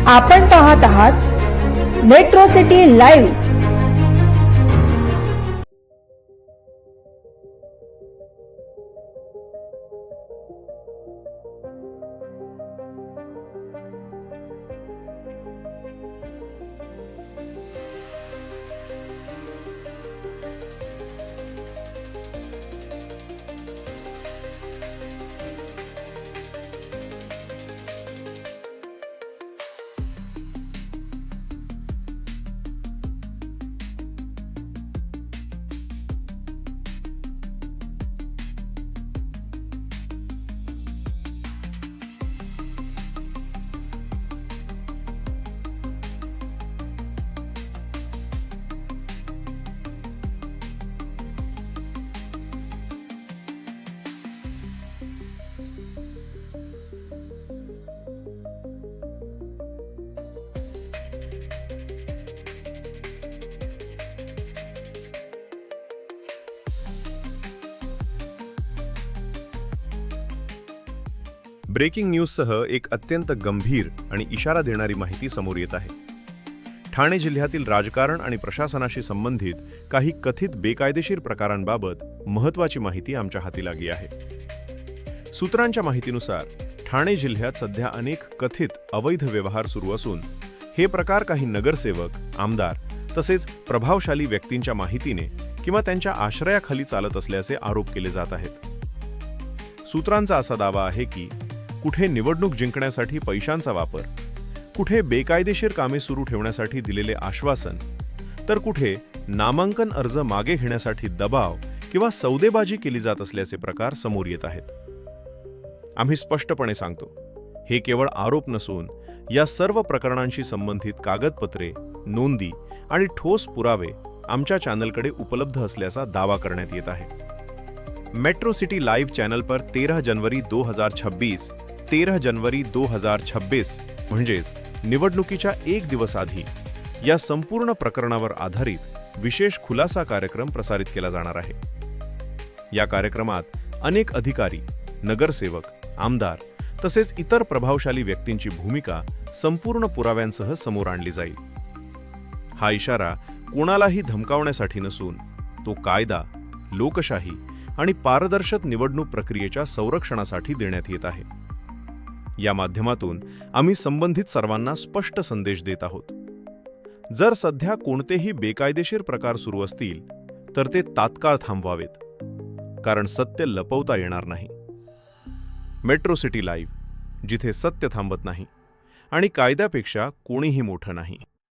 आपण पाहत आहात मेट्रो सिटी लाईव्ह। ब्रेकिंग न्यूजसह एक अत्यंत गंभीर आणि इशारा देणारी माहिती समोर येत आहे। ठाणे जिल्ह्यातील राजकारण आणि प्रशासनाशी संबंधित काही कथित बेकायदेशीर प्रकारांबाबत महत्त्वाची माहिती आमच्या हाती लागली आहे। सूत्रांच्या माहितीनुसार ठाणे जिल्ह्यात सध्या अनेक कथित अवैध व्यवहार सुरू असून हे प्रकार काही नगरसेवक, आमदार तसेच प्रभावशाली व्यक्तींच्या माहितीने किंवा त्यांच्या आश्रयाखाली चालत असल्याचे आरोप केले जात आहेत। सूत्रांचा असा दावा आहे की कुठे निवडणूक जिंकण्यासाठी पैशांचा वापर, कुठे बेकायदेशीर कामे सुरू ठेवण्यासाठी दिलेले आश्वासन, तर कुठे नामांकन अर्ज मागे घेण्यासाठी दबाव किंवा सौदेबाजी केली जात असल्याचे प्रकार समोर येत आहेत। आम्ही स्पष्टपणे सांगतो, हे केवळ आरोप नसून या सर्व प्रकरणांशी संबंधित कागदपत्रे, नोंदी आणि ठोस पुरावे आमच्या चॅनलकडे उपलब्ध असल्याचा दावा करण्यात येत आहे। मेट्रो सिटी लाइव चैनल पर 13 जनवरी 2026 म्हणजेच निवडणुकीच्या एक दिवस आधी या संपूर्ण प्रकरणावर आधारित विशेष खुलासा कार्यक्रम प्रसारित केला जाणार आहे। या कार्यक्रमात अनेक अधिकारी, नगरसेवक, आमदार तसेच इतर प्रभावशाली व्यक्तींची भूमिका संपूर्ण पुराव्यांसह समोर आणली जाईल। हा इशारा कोणालाही धमकावण्यासाठी नसून तो कायदा, लोकशाही आणि पारदर्शक निवडणूक प्रक्रियेच्या संरक्षणासाठी देण्यात येत आहे। या माध्यमातून आम्ही संबंधित सर्वांना स्पष्ट संदेश देत आहोत। जर सध्या कोणतेही बेकायदेशीर प्रकार सुरू असतील तर ते तात्काळ थांबवावेत, कारण सत्य लपवता येणार नाही। मेट्रो सिटी लाईव्ह, जिथे सत्य थांबत नाही आणि कायद्यापेक्षा कोणीही मोठं नाही।